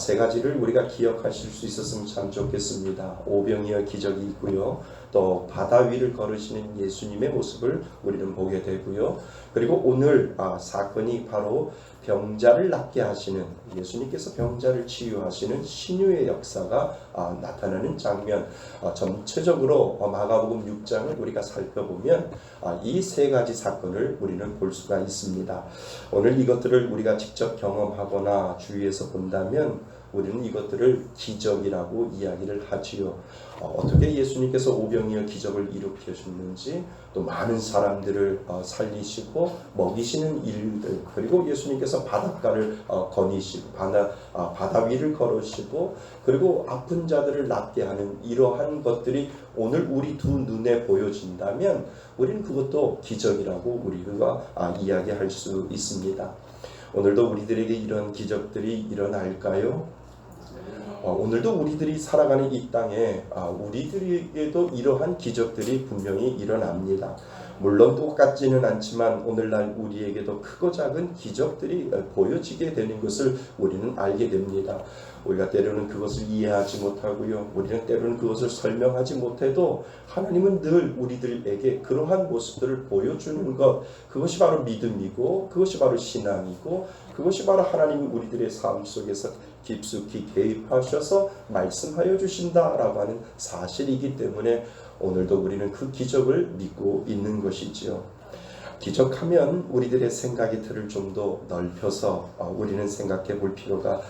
세 가지를 우리가 기억하실 수 있었으면 참 좋겠습니다. 오병이어 기적이 있고요. 또 바다 위를 걸으시는 예수님의 모습을 우리는 보게 되고요. 그리고 오늘 사건이 바로 병자를 낫게 하시는, 예수님께서 병자를 치유하시는 신유의 역사가 나타나는 장면, 전체적으로 마가복음 6장을 우리가 살펴보면 이 세 가지 사건을 우리는 볼 수가 있습니다. 오늘 이것들을 우리가 직접 경험하거나 주위에서 본다면 우리는 이것들을 기적이라고 이야기를 하지요. 어떻게 예수님께서 오병이어 기적을 일으키셨는지, 또 많은 사람들을 살리시고 먹이시는 일들, 그리고 예수님께서 바닷가를 거니시고 바다 위를 걸으시고, 그리고 아픈 자들을 낫게 하는 이러한 것들이 오늘 우리 두 눈에 보여진다면 우리는 그것도 기적이라고 우리가 이야기할 수 있습니다. 오늘도 우리들에게 이런 기적들이 일어날까요? 오늘도 우리들이 살아가는 이 땅에 우리들에게도 이러한 기적들이 분명히 일어납니다. 물론 똑같지는 않지만 오늘날 우리에게도 크고 작은 기적들이 보여지게 되는 것을 우리는 알게 됩니다. 우리가 때로는 그것을 이해하지 못하고요. 우리는 때로는 그것을 설명하지 못해도 하나님은 늘 우리들에게 그러한 모습들을 보여주는 것, 그것이 바로 믿음이고, 그것이 바로 신앙이고, 그것이 바로 하나님이 우리들의 삶 속에서 깊숙이 개입하셔서 말씀하여 주신다라고 하는 사실이기 때문에 오늘도 우리는 그 기적을 믿고 있는 것이지요. 기적하면 우리들의 생각의 틀을 좀 더 넓혀서 우리는 생각해 볼 필요가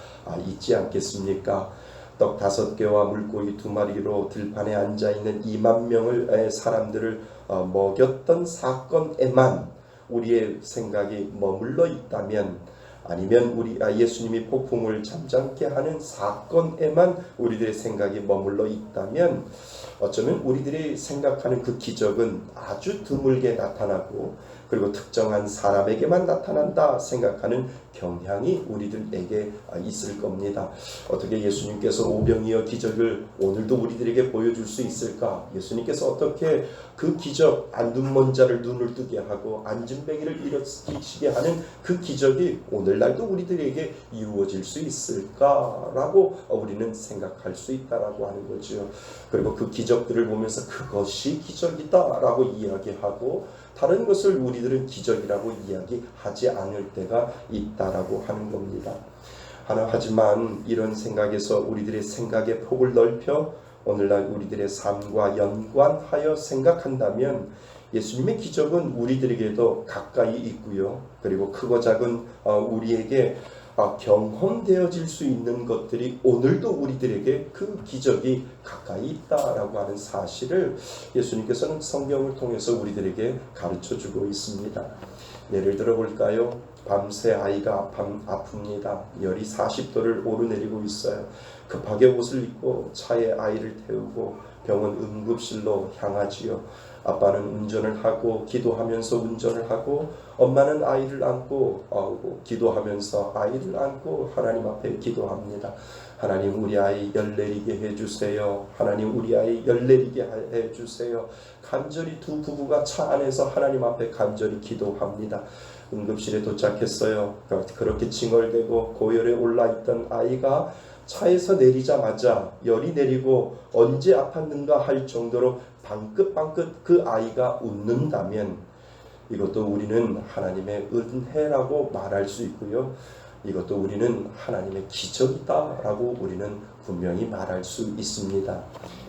있지 않겠습니까? 떡 5개와 물고기 2마리로 들판에 앉아있는 2만 명의 사람들을 먹였던 사건에만 우리의 생각이 머물러 있다면, 아니면 예수님이 폭풍을 잠잠케 하는 사건에만 우리들의 생각이 머물러 있다면, 어쩌면 우리들이 생각하는 그 기적은 아주 드물게 나타나고, 그리고 특정한 사람에게만 나타난다 생각하는 경향이 우리들에게 있을 겁니다. 어떻게 예수님께서 오병이어 기적을 오늘도 우리들에게 보여줄 수 있을까? 예수님께서 어떻게 그 기적, 눈먼 자를 눈을 뜨게 하고 안진뱅이를 일으키시게 하는 그 기적이 오늘날도 우리들에게 이루어질 수 있을까라고 우리는 생각할 수 있다라고 하는 거죠. 그리고 그 기적들을 보면서 그것이 기적이다라고 이야기하고, 다른 것을 우리들은 기적이라고 이야기하지 않을 때가 있다라고 하는 겁니다. 하지만 이런 생각에서 우리들의 생각의 폭을 넓혀 오늘날 우리들의 삶과 연관하여 생각한다면 예수님의 기적은 우리들에게도 가까이 있고요. 그리고 크고 작은 우리에게 경험되어질 수 있는 것들이 오늘도 우리들에게 그 기적이 가까이 있다라고 하는 사실을 예수님께서는 성경을 통해서 우리들에게 가르쳐주고 있습니다. 예를 들어 볼까요? 밤새 아이가 아픕니다. 열이 40도를 오르내리고 있어요. 급하게 옷을 입고 차에 아이를 태우고 병원 응급실로 향하지요. 아빠는 운전을 하고 기도하면서 운전을 하고, 엄마는 아이를 안고 기도하면서 아이를 안고 하나님 앞에 기도합니다. 하나님, 우리 아이 열 내리게 해주세요. 하나님, 우리 아이 열 내리게 해주세요. 간절히 두 부부가 차 안에서 하나님 앞에 간절히 기도합니다. 응급실에 도착했어요. 그렇게 칭얼대고 고열에 올라있던 아이가 차에서 내리자마자 열이 내리고 언제 아팠는가 할 정도로 방긋방긋 그 아이가 웃는다면, 이것도 우리는 하나님의 은혜라고 말할 수 있고요. 이것도 우리는 하나님의 기적이다라고 우리는 분명히 말할 수 있습니다.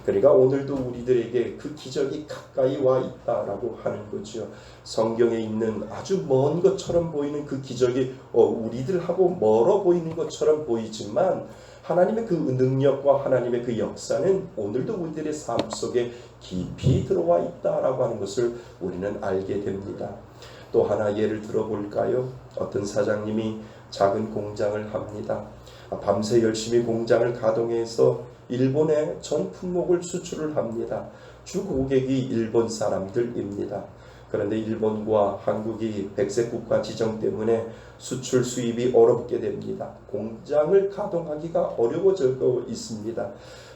그러니까 오늘도 우리들에게 그 기적이 가까이 와 있다라고 하는 거죠. 성경에 있는 아주 먼 것처럼 보이는 그 기적이 우리들하고 멀어 보이는 것처럼 보이지만, 하나님의 그 능력과 하나님의 그 역사는 오늘도 우리들의 삶 속에 깊이 들어와 있다라고 하는 것을 우리는 알게 됩니다. 또 하나 예를 들어볼까요? 어떤 사장님이 작은 공장을 합니다. 밤새 열심히 공장을 가동해서 일본에 전 품목을 수출을 합니다. 주 고객이 일본 사람들입니다. 그런데 일본과 한국이 백색 국가 지정 때문에 수출 수입이 얼어붙게 됩니다. 공장을 가동하기가 어려워지고 있습니다.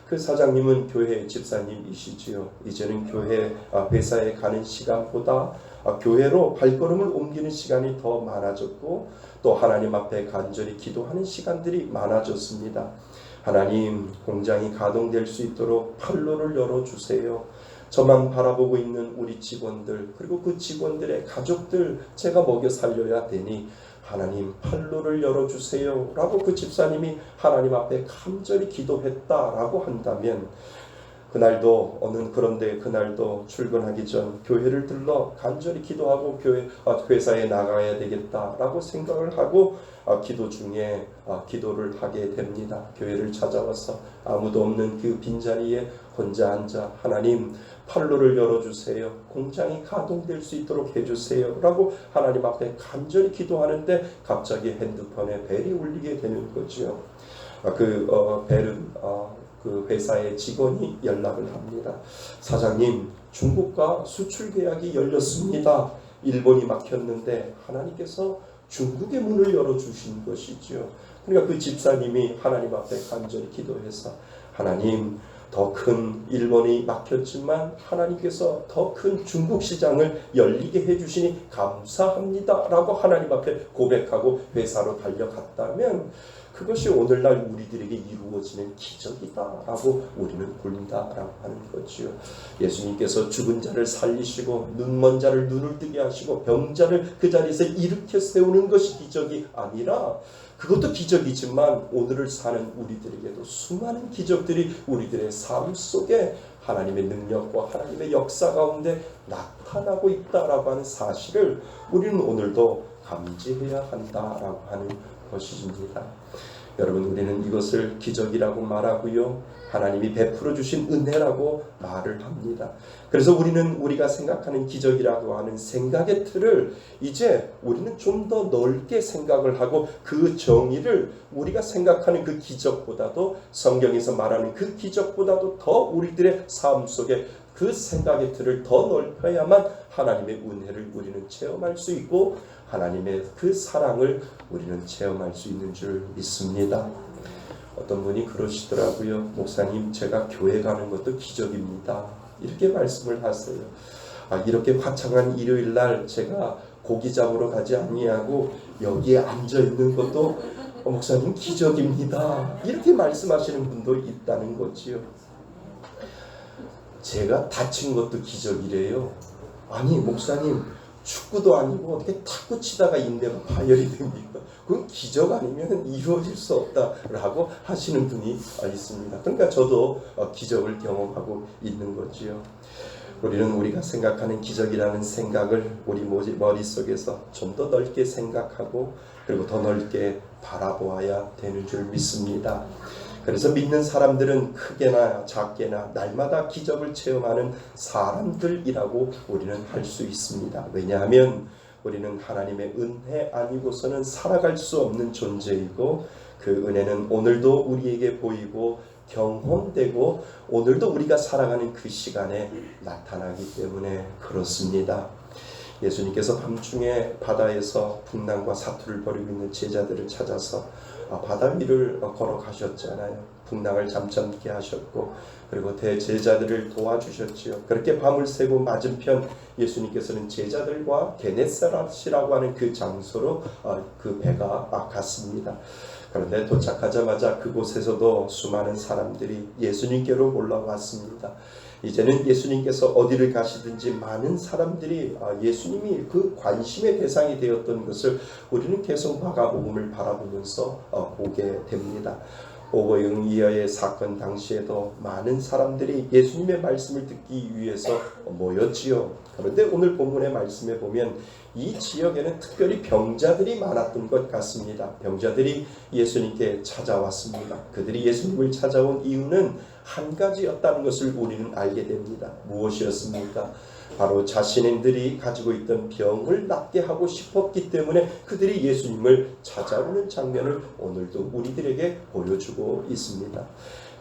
그 사장님은 교회 집사님이시지요. 이제는 회사에 가는 시간보다 교회로 발걸음을 옮기는 시간이 더 많아졌고 또 하나님 앞에 간절히 기도하는 시간들이 많아졌습니다. 하나님, 공장이 가동될 수 있도록 판로를 열어주세요. 저만 바라보고 있는 우리 직원들, 그리고 그 직원들의 가족들 제가 먹여 살려야 되니 하나님 판로를 열어주세요 라고 그 집사님이 하나님 앞에 간절히 기도했다라고 한다면 그런데 그날도 출근하기 전 교회를 들러 간절히 기도하고 회사에 나가야 되겠다라고 생각을 하고 기도 중에 기도를 하게 됩니다. 교회를 찾아와서 아무도 없는 그 빈자리에 혼자 앉아 하나님 판로를 열어주세요. 공장이 가동될 수 있도록 해주세요 라고 하나님 앞에 간절히 기도하는데 갑자기 핸드폰에 벨이 울리게 되는 거죠. 벨은 그 회사의 직원이 연락을 합니다. 사장님, 중국과 수출 계약이 열렸습니다. 일본이 막혔는데 하나님께서 중국의 문을 열어주신 것이죠. 그러니까 그 집사님이 하나님 앞에 간절히 기도해서 하나님, 더 큰 일본이 막혔지만 하나님께서 더 큰 중국 시장을 열리게 해주시니 감사합니다 라고 하나님 앞에 고백하고 회사로 달려갔다면 그것이 오늘날 우리들에게 이루어지는 기적이다 라고 우리는 본다라고 하는 거지요. 예수님께서 죽은 자를 살리시고 눈먼 자를 눈을 뜨게 하시고 병자를 그 자리에서 일으켜 세우는 것이 기적이 아니라 그것도 기적이지만 오늘을 사는 우리들에게도 수많은 기적들이 우리들의 삶 속에 하나님의 능력과 하나님의 역사 가운데 나타나고 있다라고 하는 사실을 우리는 오늘도 감지해야 한다라고 하는 것입니다. 여러분, 우리는 이것을 기적이라고 말하고요. 하나님이 베풀어 주신 은혜라고 말을 합니다. 그래서 우리가 생각하는 기적이라고 하는 생각의 틀을 이제 우리는 좀 더 넓게 생각을 하고 그 정의를 우리가 생각하는 그 기적보다도 성경에서 말하는 그 기적보다도 더 우리들의 삶 속에 그 생각의 틀을 더 넓혀야만 하나님의 은혜를 우리는 체험할 수 있고 하나님의 그 사랑을 우리는 체험할 수 있는 줄 믿습니다. 어떤 분이 그러시더라고요. 목사님, 제가 교회 가는 것도 기적입니다. 이렇게 말씀을 하세요. 이렇게 화창한 일요일 날 제가 고기 잡으러 가지 아니하고 여기에 앉아 있는 것도 목사님 기적입니다. 이렇게 말씀하시는 분도 있다는 거지요. 제가 다친 것도 기적이래요. 아니 목사님, 축구도 아니고 어떻게 탁구 치다가 인대가 파열이 됩니까? 그건 기적 아니면 이루어질 수 없다라고 하시는 분이 있습니다. 그러니까 저도 기적을 경험하고 있는 거지요. 우리는 우리가 생각하는 기적이라는 생각을 우리 머릿속에서 좀 더 넓게 생각하고 그리고 더 넓게 바라보아야 되는 줄 믿습니다. 그래서 믿는 사람들은 크게나 작게나 날마다 기적을 체험하는 사람들이라고 우리는 할 수 있습니다. 왜냐하면 우리는 하나님의 은혜 아니고서는 살아갈 수 없는 존재이고 그 은혜는 오늘도 우리에게 보이고 경험되고 오늘도 우리가 살아가는 그 시간에 나타나기 때문에 그렇습니다. 예수님께서 밤중에 바다에서 풍랑과 사투를 벌이고 있는 제자들을 찾아서 바다 위를 걸어가셨잖아요. 풍랑을 잠잠케 하셨고 그리고 대제자들을 도와주셨지요. 그렇게 밤을 새고 맞은편 예수님께서는 제자들과 게네사렛이라고 하는 그 장소로 그 배가 갔습니다. 그런데 도착하자마자 그곳에서도 수많은 사람들이 예수님께로 올라왔습니다. 이제는 예수님께서 어디를 가시든지 많은 사람들이 예수님이 그 관심의 대상이 되었던 것을 우리는 계속 마가복음을 바라보면서 보게 됩니다. 오병이어의 사건 당시에도 많은 사람들이 예수님의 말씀을 듣기 위해서 모였지요. 그런데 오늘 본문의 말씀에 보면 이 지역에는 특별히 병자들이 많았던 것 같습니다. 병자들이 예수님께 찾아왔습니다. 그들이 예수님을 찾아온 이유는 한 가지였다는 것을 우리는 알게 됩니다. 무엇이었습니까? 바로 자신들이 가지고 있던 병을 낫게 하고 싶었기 때문에 그들이 예수님을 찾아오는 장면을 오늘도 우리들에게 보여주고 있습니다.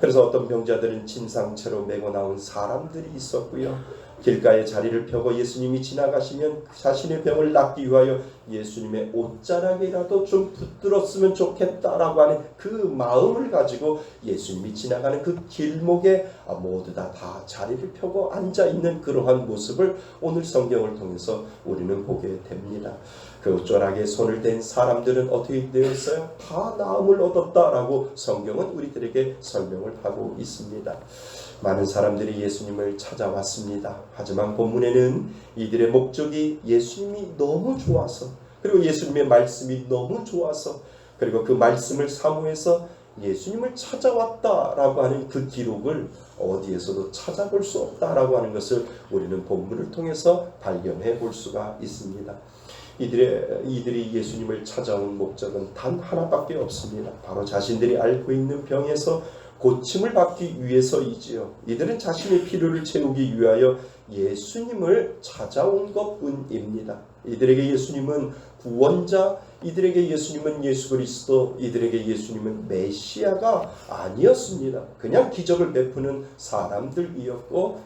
그래서 어떤 병자들은 진상체로 메고 나온 사람들이 있었고요. 길가에 자리를 펴고 예수님이 지나가시면 자신의 병을 낫기 위하여 예수님의 옷자락이라도 좀 붙들었으면 좋겠다라고 하는 그 마음을 가지고 예수님이 지나가는 그 길목에 모두 다 자리를 펴고 앉아있는 그러한 모습을 오늘 성경을 통해서 우리는 보게 됩니다. 그 옷자락에 손을 댄 사람들은 어떻게 되어 있어요? 다 나음을 얻었다라고 성경은 우리들에게 설명을 하고 있습니다. 많은 사람들이 예수님을 찾아왔습니다. 하지만 본문에는 이들의 목적이 예수님이 너무 좋아서, 그리고 예수님의 말씀이 너무 좋아서, 그리고 그 말씀을 사모해서 예수님을 찾아왔다라고 하는 그 기록을 어디에서도 찾아볼 수 없다라고 하는 것을 우리는 본문을 통해서 발견해 볼 수가 있습니다. 이들이 예수님을 찾아온 목적은 단 하나밖에 없습니다. 바로 자신들이 앓고 있는 병에서 고침을 받기 위해서이지요. 이들은 자신의 필요를 채우기 위하여 예수님을 찾아온 것뿐입니다. 이들에게 예수님은 구원자, 이들에게 예수님은 예수 그리스도, 이들에게 예수님은 메시아가 아니었습니다. 그냥 기적을 베푸는 사람이었고,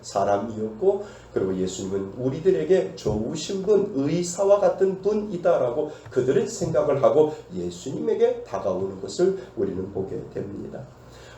그리고 예수님은 우리들에게 좋으신 분, 의사와 같은 분이다라고 그들은 생각을 하고 예수님에게 다가오는 것을 우리는 보게 됩니다.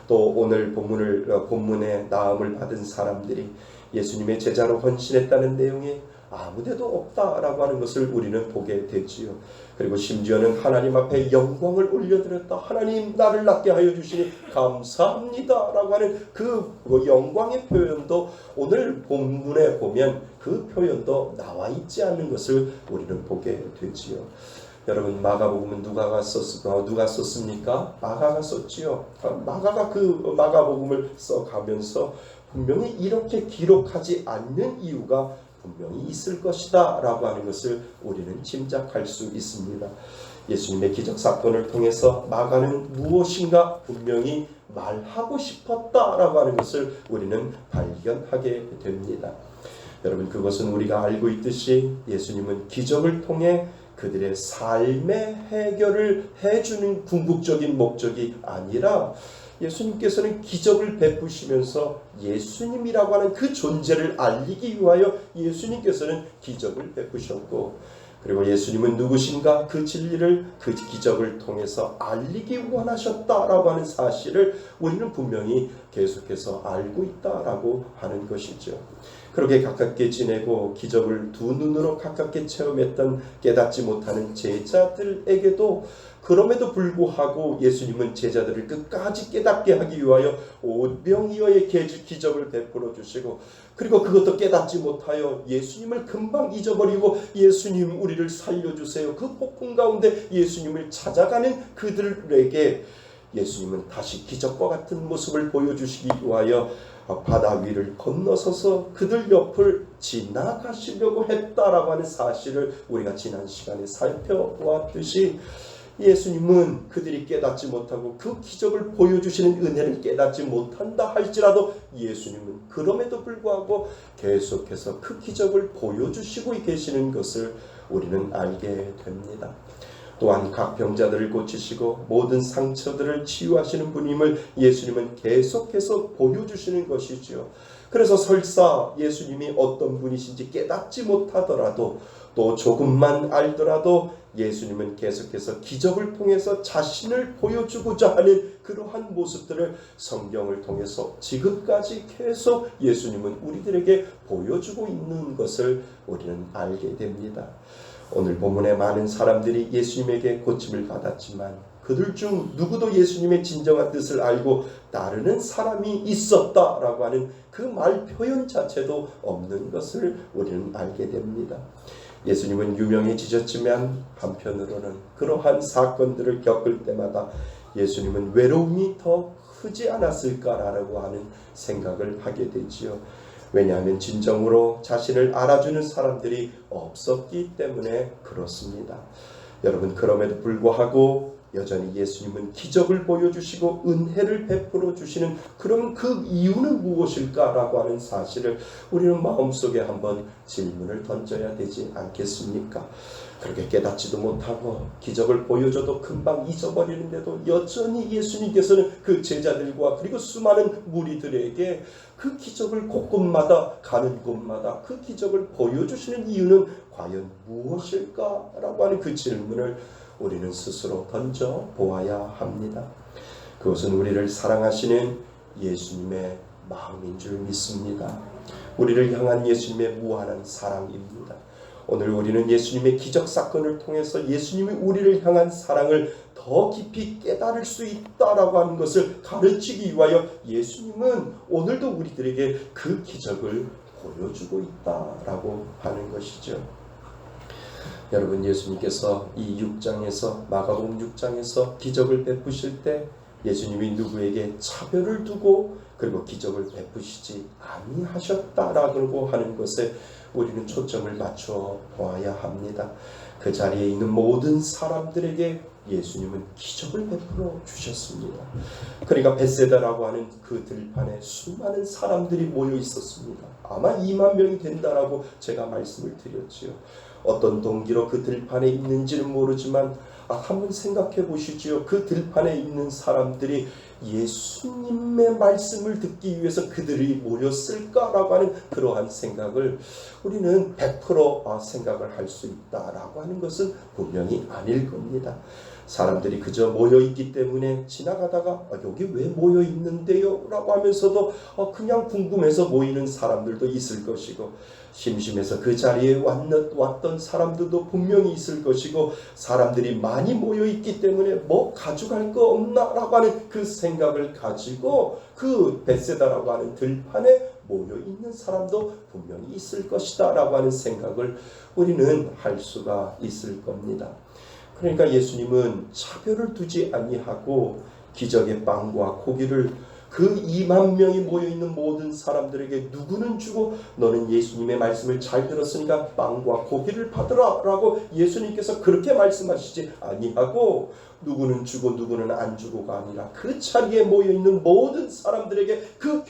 또 오늘 본문에 나음을 받은 사람들이 예수님의 제자로 헌신했다는 내용이 아무데도 없다라고 하는 것을 우리는 보게 되지요. 그리고 심지어는 하나님 앞에 영광을 올려드렸다. 하나님 나를 낫게 하여 주시니 감사합니다 라고 하는 그 영광의 표현도 오늘 본문에 보면 그 표현도 나와 있지 않는 것을 우리는 보게 되지요. 여러분, 마가복음은 누가 썼습니까? 마가가 썼지요. 마가가 그 마가복음을 써가면서 분명히 이렇게 기록하지 않는 이유가 분명히 있을 것이다 라고 하는 것을 우리는 짐작할 수 있습니다. 예수님의 기적사건을 통해서 마가는 무엇인가 분명히 말하고 싶었다라고 하는 것을 우리는 발견하게 됩니다. 여러분, 그것은 우리가 알고 있듯이 예수님은 기적을 통해 그들의 삶의 해결을 해주는 궁극적인 목적이 아니라 예수님께서는 기적을 베푸시면서 예수님이라고 하는 그 존재를 알리기 위하여 예수님께서는 기적을 베푸셨고, 그리고 예수님은 누구신가 그 진리를 그 기적을 통해서 알리기 원하셨다라고 하는 사실을 우리는 분명히 계속해서 알고 있다라고 하는 것이죠. 그렇게 가깝게 지내고 기적을 두 눈으로 가깝게 체험했던 깨닫지 못하는 제자들에게도 그럼에도 불구하고 예수님은 제자들을 끝까지 깨닫게 하기 위하여 오병이어의 기적을 베풀어 주시고, 그리고 그것도 깨닫지 못하여 예수님을 금방 잊어버리고 예수님 우리를 살려주세요, 그 폭풍 가운데 예수님을 찾아가는 그들에게 예수님은 다시 기적과 같은 모습을 보여주시기 위하여 바다 위를 건너서서 그들 옆을 지나가시려고 했다라고 하는 사실을 우리가 지난 시간에 살펴보았듯이, 예수님은 그들이 깨닫지 못하고 그 기적을 보여주시는 은혜를 깨닫지 못한다 할지라도 예수님은 그럼에도 불구하고 계속해서 그 기적을 보여주시고 계시는 것을 우리는 알게 됩니다. 또한 각 병자들을 고치시고 모든 상처들을 치유하시는 분임을 예수님은 계속해서 보여주시는 것이지요. 그래서 설사 예수님이 어떤 분이신지 깨닫지 못하더라도, 또 조금만 알더라도 예수님은 계속해서 기적을 통해서 자신을 보여주고자 하는 그러한 모습들을 성경을 통해서 지금까지 계속 예수님은 우리들에게 보여주고 있는 것을 우리는 알게 됩니다. 오늘 본문에 많은 사람들이 예수님에게 고침을 받았지만 그들 중 누구도 예수님의 진정한 뜻을 알고 따르는 사람이 있었다라고 하는 그 말 표현 자체도 없는 것을 우리는 알게 됩니다. 예수님은 유명해지셨지만 한편으로는 그러한 사건들을 겪을 때마다 예수님은 외로움이 더 크지 않았을까라고 하는 생각을 하게 되지요. 왜냐하면 진정으로 자신을 알아주는 사람들이 없었기 때문에 그렇습니다. 여러분, 그럼에도 불구하고 여전히 예수님은 기적을 보여주시고 은혜를 베풀어 주시는 그럼 그 이유는 무엇일까라고 하는 사실을 우리는 마음속에 한번 질문을 던져야 되지 않겠습니까? 그렇게 깨닫지도 못하고 기적을 보여줘도 금방 잊어버리는데도 여전히 예수님께서는 그 제자들과 그리고 수많은 무리들에게 그 기적을 곳곳마다 가는 곳마다 그 기적을 보여주시는 이유는 과연 무엇일까라고 하는 그 질문을 우리는 스스로 던져 보아야 합니다. 그것은 우리를 사랑하시는 예수님의 마음인 줄 믿습니다. 우리를 향한 예수님의 무한한 사랑입니다. 오늘 우리는 예수님의 기적 사건을 통해서 예수님이 우리를 향한 사랑을 더 깊이 깨달을 수 있다라고 하는 것을 가르치기 위하여 예수님은 오늘도 우리들에게 그 기적을 보여주고 있다라고 하는 것이죠. 여러분, 예수님께서 이 6장에서 마가복음 6장에서 기적을 베푸실 때 예수님이 누구에게 차별을 두고 그리고 기적을 베푸시지 아니하셨다라고 하는 것에 우리는 초점을 맞춰 보아야 합니다. 그 자리에 있는 모든 사람들에게 예수님은 기적을 베풀어 주셨습니다. 그러니까 벳세다라고 하는 그 들판에 수많은 사람들이 모여 있었습니다. 아마 2만 명이 된다라고 제가 말씀을 드렸지요. 어떤 동기로 그 들판에 있는지는 모르지만 한번 생각해 보시지요. 그 들판에 있는 사람들이 예수님의 말씀을 듣기 위해서 그들이 모였을까라고 하는 그러한 생각을 우리는 100% 생각을 할 수 있다라고 하는 것은 분명히 아닐 겁니다. 사람들이 그저 모여있기 때문에 지나가다가 여기 왜 모여있는데요? 라고 하면서도 그냥 궁금해서 모이는 사람들도 있을 것이고 심심해서 그 자리에 왔던 사람들도 분명히 있을 것이고 사람들이 많이 모여있기 때문에 뭐 가져갈 거 없나? 라고 하는 그 생각을 가지고 그 벳세다라고 하는 들판에 모여있는 사람도 분명히 있을 것이다 라고 하는 생각을 우리는 할 수가 있을 겁니다. 그러니까 예수님은 차별을 두지 아니하고 기적의 빵과 고기를 그 2만 명이 모여있는 모든 사람들에게 누구는 주고 너는 예수님의 말씀을 잘 들었으니까 빵과 고기를 받으라 라고 예수님께서 그렇게 말씀하시지 아니하고 누구는 주고 누구는 안 주고가 아니라 그 자리에 모여있는 모든 사람들에게 그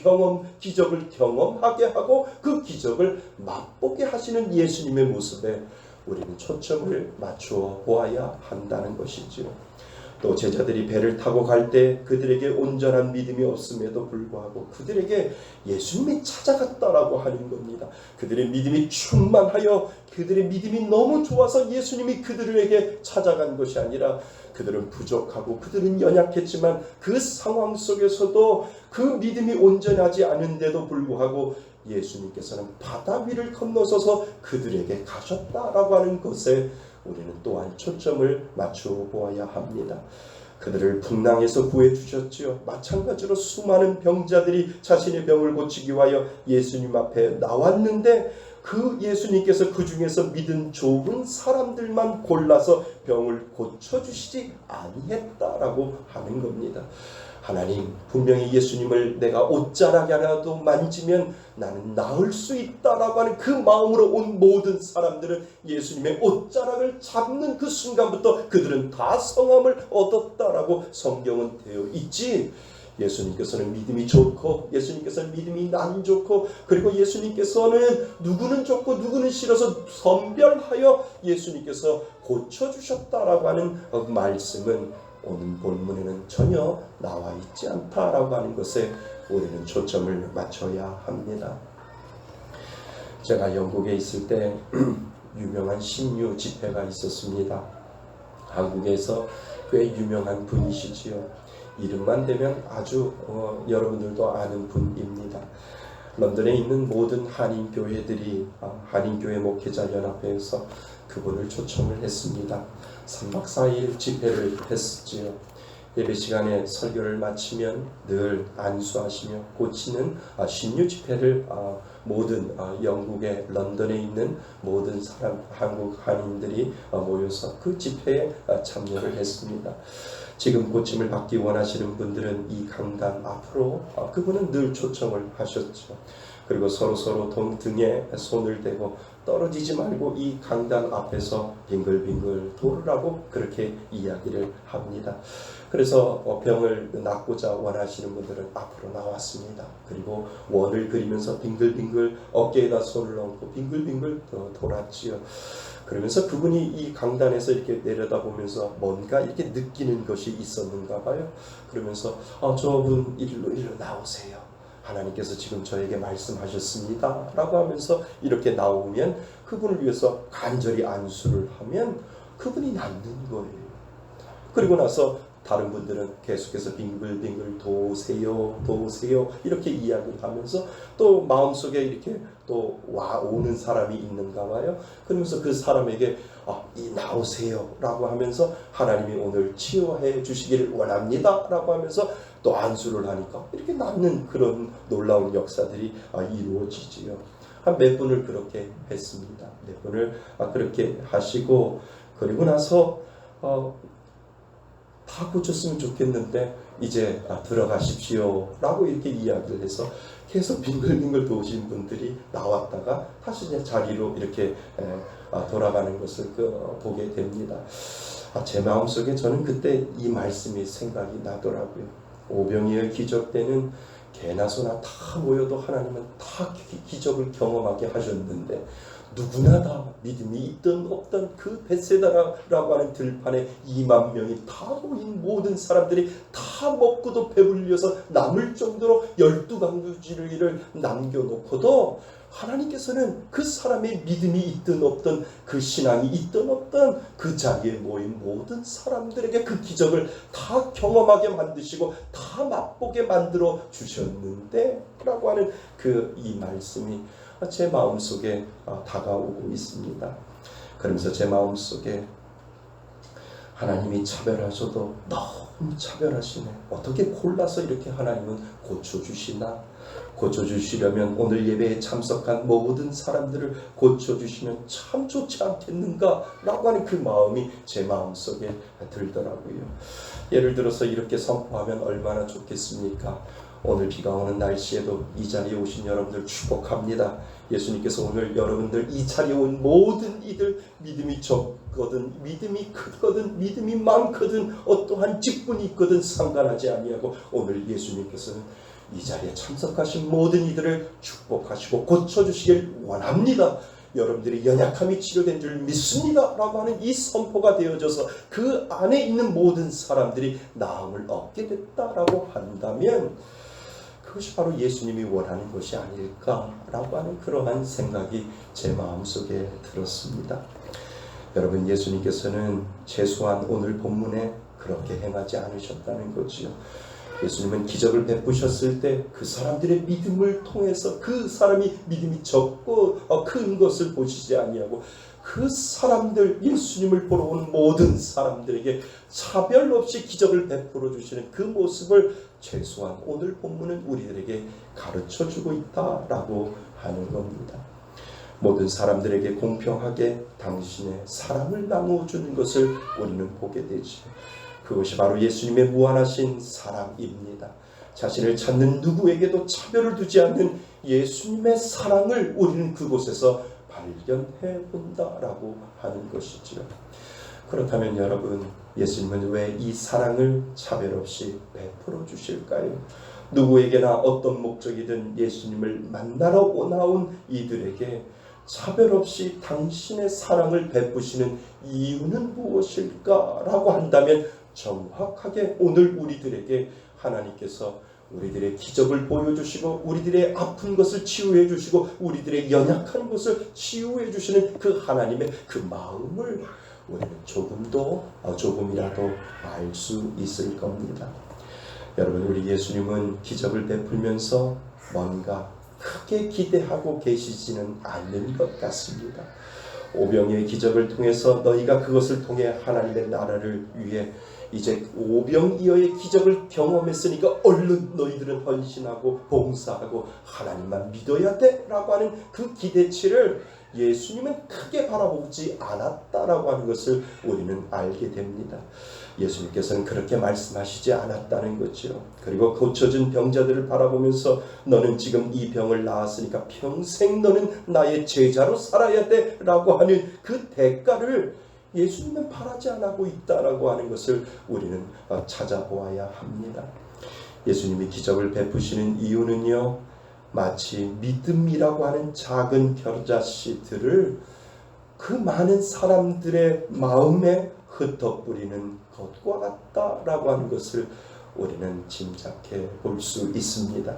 기적을 경험하게 하고 그 기적을 맛보게 하시는 예수님의 모습에 우리는 초점을 맞추어 보아야 한다는 것이지요. 또 제자들이 배를 타고 갈 때 그들에게 온전한 믿음이 없음에도 불구하고 그들에게 예수님이 찾아갔다라고 하는 겁니다. 그들의 믿음이 충만하여 그들의 믿음이 너무 좋아서 예수님이 그들에게 찾아간 것이 아니라 그들은 부족하고 그들은 연약했지만 그 상황 속에서도 그 믿음이 온전하지 않은데도 불구하고 예수님께서는 바다 위를 건너서서 그들에게 가셨다라고 하는 것에 우리는 또한 초점을 맞추어 보아야 합니다. 그들을 풍랑에서 구해주셨지요. 마찬가지로 수많은 병자들이 자신의 병을 고치기 위하여 예수님 앞에 나왔는데 그 예수님께서 그 중에서 믿음 좋은 사람들만 골라서 병을 고쳐주시지 아니했다라고 하는 겁니다. 하나님, 분명히 예수님을 내가 옷자락이라도 만지면 나는 나을 수 있다라고 하는 그 마음으로 온 모든 사람들은 예수님의 옷자락을 잡는 그 순간부터 그들은 다 성함을 얻었다라고 성경은 되어 있지. 예수님께서는 믿음이 좋고 예수님께서는 믿음이 안 좋고 그리고 예수님께서는 누구는 좋고 누구는 싫어서 선별하여 예수님께서 고쳐주셨다라고 하는 말씀은 오늘 본문에는 전혀 나와 있지 않다라고 하는 것에 우리는 초점을 맞춰야 합니다. 제가 영국에 있을 때 유명한 신유 집회가 있었습니다. 한국에서 꽤 유명한 분이시지요. 이름만 대면 아주 여러분들도 아는 분입니다. 런던에 있는 모든 한인교회들이 한인교회 목회자 연합회에서 그분을 초청을 했습니다. 3박 4일 집회를 했지요. 예배 시간에 설교를 마치면 늘 안수하시며 고치는 신유 집회를 모든 영국의 런던에 있는 모든 한국 한인들이 모여서 그 집회에 참여를 했습니다. 지금 고침을 받기 원하시는 분들은 이 강단 앞으로 그분은 늘 초청을 하셨죠. 그리고 서로 등에 손을 대고 떨어지지 말고 이 강단 앞에서 빙글빙글 돌으라고 그렇게 이야기를 합니다. 그래서 병을 낫고자 원하시는 분들은 앞으로 나왔습니다. 그리고 원을 그리면서 빙글빙글 어깨에다 손을 얹고 빙글빙글 돌았지요. 그러면서 그분이 이 강단에서 이렇게 내려다보면서 뭔가 이렇게 느끼는 것이 있었는가 봐요. 그러면서 저분 일로 나오세요. 하나님께서 지금 저에게 말씀하셨습니다. 라고 하면서 이렇게 나오면 그분을 위해서 간절히 안수를 하면 그분이 낫는 거예요. 그리고 나서 다른 분들은 계속해서 빙글빙글 도세요 이렇게 이야기를 하면서 또 마음속에 이렇게 또 오는 사람이 있는가 봐요. 그러면서 그 사람에게 나오세요 라고 하면서 하나님이 오늘 치유해 주시기를 원합니다 라고 하면서 또 안수를 하니까 이렇게 낫는 그런 놀라운 역사들이 이루어지지요. 한 몇 분을 그렇게 했습니다. 몇 분을 그렇게 하시고 그리고 나서 다 고쳤으면 좋겠는데 이제 들어가십시오 라고 이렇게 이야기를 해서 계속 빙글빙글 도신 분들이 나왔다가 다시 이제 자리로 이렇게 돌아가는 것을 보게 됩니다. 제 마음속에 저는 그때 이 말씀이 생각이 나더라고요. 오병이의 기적 때는 개나 소나 다 모여도 하나님은 다 기적을 경험하게 하셨는데 누구나 다 믿음이 있든 없든 그 벳세다라고 하는 들판에 2만 명이 다 모인 모든 사람들이 다 먹고도 배불려서 남을 정도로 12강주지를 남겨놓고도 하나님께서는 그 사람의 믿음이 있든 없든 그 신앙이 있든 없든 그 자리에 모인 모든 사람들에게 그 기적을 다 경험하게 만드시고 다 맛보게 만들어 주셨는데 라고 하는 이 말씀이 제 마음속에 다가오고 있습니다. 그러면서 제 마음속에 하나님이 차별하셔도 너무 차별하시네. 어떻게 골라서 이렇게 하나님은 고쳐주시나? 고쳐주시려면 오늘 예배에 참석한 모든 사람들을 고쳐주시면 참 좋지 않겠는가? 라고 하는 그 마음이 제 마음속에 들더라고요. 예를 들어서 이렇게 선포하면 얼마나 좋겠습니까? 오늘 비가 오는 날씨에도 이 자리에 오신 여러분들 축복합니다. 예수님께서 오늘 여러분들 이 자리에 온 모든 이들 믿음이 적거든 믿음이 크거든 믿음이 많거든 어떠한 직분이 있거든 상관하지 아니하고 오늘 예수님께서는 이 자리에 참석하신 모든 이들을 축복하시고 고쳐주시길 원합니다. 여러분들이 연약함이 치료된 줄 믿습니다 라고 하는 이 선포가 되어져서 그 안에 있는 모든 사람들이 나음을 얻게 됐다라고 한다면 그것이 바로 예수님이 원하는 것이 아닐까라고 하는 그러한 생각이 제 마음속에 들었습니다. 여러분, 예수님께서는 최소한 오늘 본문에 그렇게 행하지 않으셨다는 거지요. 예수님은 기적을 베푸셨을 때 그 사람들의 믿음을 통해서 그 사람이 믿음이 적고 큰 것을 보시지 아니하고 그 사람들, 예수님을 보러 오는 모든 사람들에게 차별 없이 기적을 베풀어 주시는 그 모습을 최소한 오늘 본문은 우리들에게 가르쳐주고 있다라고 하는 겁니다. 모든 사람들에게 공평하게 당신의 사랑을 나누어주는 것을 우리는 보게 되죠. 그것이 바로 예수님의 무한하신 사랑입니다. 자신을 찾는 누구에게도 차별을 두지 않는 예수님의 사랑을 우리는 그곳에서 발견해 본다라고 하는 것이지요. 그렇다면 여러분, 예수님은 왜 이 사랑을 차별 없이 베풀어 주실까요? 누구에게나 어떤 목적이든 예수님을 만나러 나온 이들에게 차별 없이 당신의 사랑을 베푸시는 이유는 무엇일까라고 한다면 정확하게 오늘 우리들에게 하나님께서 우리들의 기적을 보여주시고 우리들의 아픈 것을 치유해 주시고 우리들의 연약한 것을 치유해 주시는 그 하나님의 그 마음을 우리는 조금이라도 알 수 있을 겁니다. 여러분, 우리 예수님은 기적을 베풀면서 뭔가 크게 기대하고 계시지는 않는 것 같습니다. 오병이의 기적을 통해서 너희가 그것을 통해 하나님의 나라를 위해 이제 오병이어의 기적을 경험했으니까 얼른 너희들은 헌신하고 봉사하고 하나님만 믿어야 돼 라고 하는 그 기대치를 예수님은 크게 바라보지 않았다라고 하는 것을 우리는 알게 됩니다. 예수님께서는 그렇게 말씀하시지 않았다는 거죠. 그리고 고쳐진 병자들을 바라보면서 너는 지금 이 병을 나았으니까 평생 너는 나의 제자로 살아야 돼 라고 하는 그 대가를 예수님은 바라지 않고 있다라고 하는 것을 우리는 찾아보아야 합니다. 예수님이 기적을 베푸시는 이유는요, 마치 믿음이라고 하는 작은 겨자씨들을 그 많은 사람들의 마음에 흩어뿌리는 것과 같다라고 하는 것을 우리는 짐작해 볼 수 있습니다.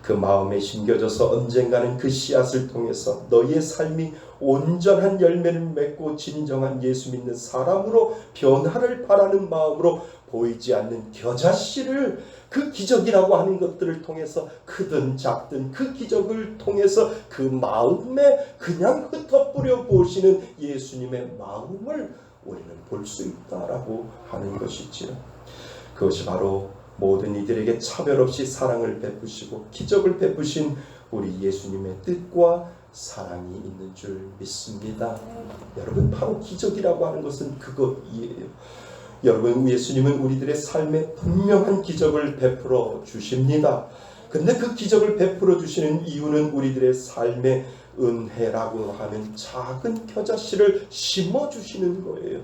그 마음에 심겨져서 언젠가는 그 씨앗을 통해서 너희의 삶이 온전한 열매를 맺고 진정한 예수 믿는 사람으로 변화를 바라는 마음으로 보이지 않는 겨자씨를 그 기적이라고 하는 것들을 통해서 크든 작든 그 기적을 통해서 그 마음에 그냥 흩어뿌려 보시는 예수님의 마음을 우리는 볼 수 있다라고 하는 것이지요. 그것이 바로 모든 이들에게 차별 없이 사랑을 베푸시고 기적을 베푸신 우리 예수님의 뜻과 사랑이 있는 줄 믿습니다. 여러분, 바로 기적이라고 하는 것은 그것이에요. 여러분, 예수님은 우리들의 삶에 분명한 기적을 베풀어 주십니다. 근데 그 기적을 베풀어 주시는 이유는 우리들의 삶의 은혜라고 하는 작은 겨자씨를 심어 주시는 거예요.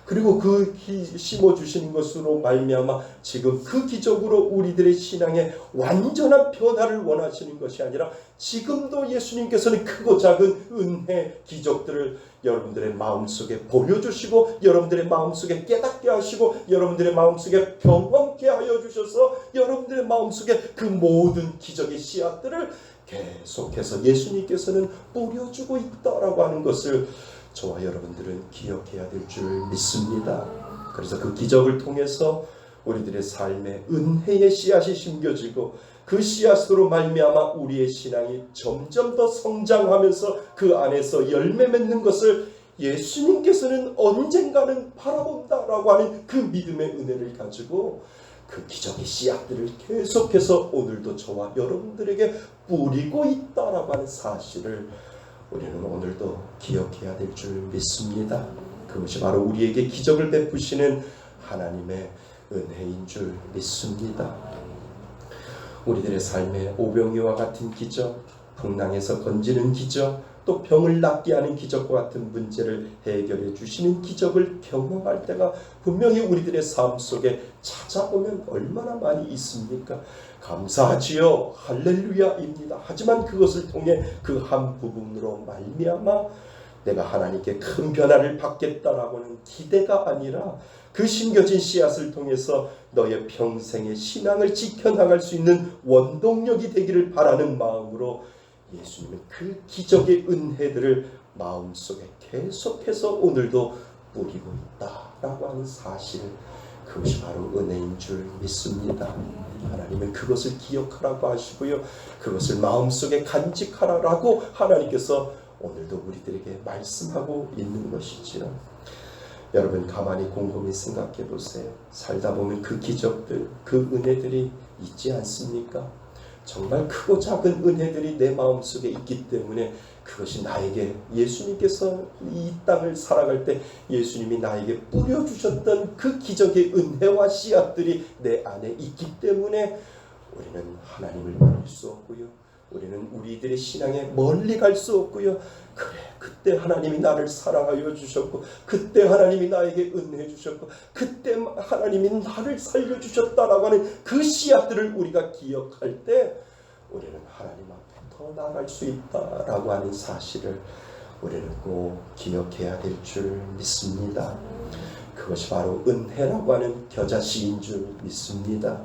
그리고 그 심어 주시는 것으로 말미암아 지금 그 기적으로 우리들의 신앙에 완전한 변화를 원하시는 것이 아니라 지금도 예수님께서는 크고 작은 은혜 기적들을 여러분들의 마음속에 보여주시고 여러분들의 마음속에 깨닫게 하시고 여러분들의 마음속에 경험케 하여 주셔서 여러분들의 마음속에 그 모든 기적의 씨앗들을 계속해서 예수님께서는 뿌려주고 있다라고 하는 것을 저와 여러분들은 기억해야 될 줄 믿습니다. 그래서 그 기적을 통해서 우리들의 삶에 은혜의 씨앗이 심겨지고 그 씨앗으로 말미암아 우리의 신앙이 점점 더 성장하면서 그 안에서 열매 맺는 것을 예수님께서는 언젠가는 바라본다라고 하는 그 믿음의 은혜를 가지고 그 기적의 씨앗들을 계속해서 오늘도 저와 여러분들에게 뿌리고 있다라고 하는 사실을 우리는 오늘도 기억해야 될 줄 믿습니다. 그것이 바로 우리에게 기적을 베푸시는 하나님의 은혜인 줄 믿습니다. 우리들의 삶에 오병이와 같은 기적, 풍랑에서 건지는 기적, 또 병을 낫게 하는 기적과 같은 문제를 해결해 주시는 기적을 경험할 때가 분명히 우리들의 삶 속에 찾아보면 얼마나 많이 있습니까? 감사하지요. 할렐루야입니다. 하지만 그것을 통해 그 한 부분으로 말미암아 내가 하나님께 큰 변화를 받겠다라고는 기대가 아니라 그 심겨진 씨앗을 통해서 너의 평생의 신앙을 지켜나갈 수 있는 원동력이 되기를 바라는 마음으로 예수님은 그 기적의 은혜들을 마음속에 계속해서 오늘도 뿌리고 있다라고 하는 사실, 그것이 바로 은혜인 줄 믿습니다. 하나님은 그것을 기억하라고 하시고요, 그것을 마음속에 간직하라라고 하나님께서 오늘도 우리들에게 말씀하고 있는 것이지요. 여러분, 가만히 곰곰이 생각해 보세요. 살다 보면 그 기적들, 그 은혜들이 있지 않습니까? 정말 크고 작은 은혜들이 내 마음속에 있기 때문에 그것이 나에게 예수님께서 이 땅을 살아갈 때 예수님이 나에게 뿌려주셨던 그 기적의 은혜와 씨앗들이 내 안에 있기 때문에 우리는 하나님을 버릴 수 없고요, 우리는 우리들의 신앙에 멀리 갈 수 없고요. 그래, 그때 하나님이 나를 사랑하여 주셨고, 그때 하나님이 나에게 은혜 주셨고, 그때 하나님이 나를 살려주셨다라고 하는 그 씨앗들을 우리가 기억할 때 우리는 하나님 앞에 더 나아갈 수 있다라고 하는 사실을 우리는 꼭 기억해야 될 줄 믿습니다. 그것이 바로 은혜라고 하는 겨자씨인 줄 믿습니다.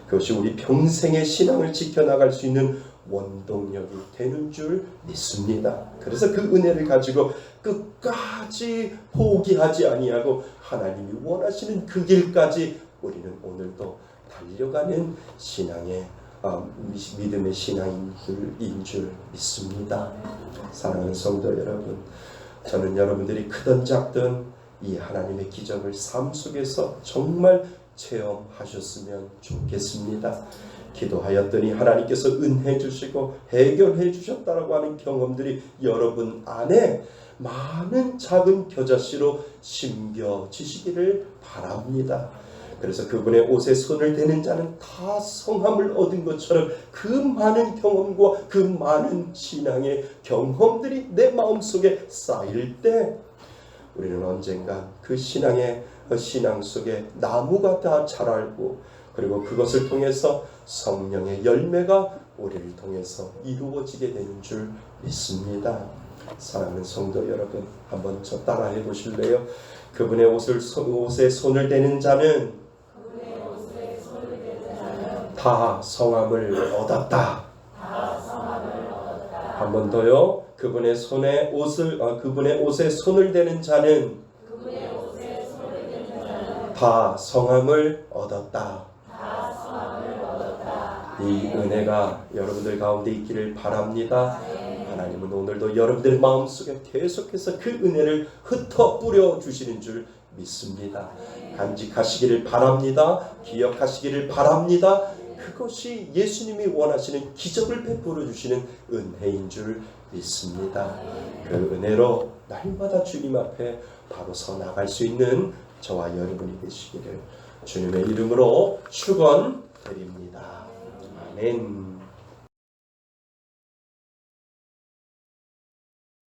그것이 우리 평생의 신앙을 지켜나갈 수 있는 원동력이 되는 줄 믿습니다. 그래서 그 은혜를 가지고 끝까지 포기하지 아니하고 하나님이 원하시는 그 길까지 우리는 오늘도 달려가는 신앙의 믿음의 신앙인 줄 믿습니다. 사랑하는 성도 여러분, 저는 여러분들이 크든 작든 이 하나님의 기적을 삶 속에서 정말 체험하셨으면 좋겠습니다. 기도하였더니 하나님께서 은혜 주시고 해결해 주셨다라고 하는 경험들이 여러분 안에 많은 작은 겨자씨로 심겨지시기를 바랍니다. 그래서 그분의 옷에 손을 대는 자는 다 성함을 얻은 것처럼 그 많은 경험과 그 많은 신앙의 경험들이 내 마음속에 쌓일 때 우리는 언젠가 그 신앙 속에 나무가 다 자랄고, 그리고 그것을 통해서 성령의 열매가 우리를 통해서 이루어지게 되는 줄 믿습니다. 사랑하는 성도 여러분, 한번 저 따라해 보실래요? 그분의 옷에 손을 대는 자는 다 성함을 얻었다. 한 번 더요. 그분의 옷에 손을 대는 자는 다 성함을 얻었다. 이 은혜가 여러분들 가운데 있기를 바랍니다. 하나님은 오늘도 여러분들 마음속에 계속해서 그 은혜를 흩어 뿌려 주시는 줄 믿습니다. 간직하시기를 바랍니다. 기억하시기를 바랍니다. 그것이 예수님이 원하시는 기적을 베풀어 주시는 은혜인 줄 믿습니다. 그 은혜로 날마다 주님 앞에 바로 서 나갈 수 있는 저와 여러분이 되시기를 주님의 이름으로 축원드립니다. 아멘.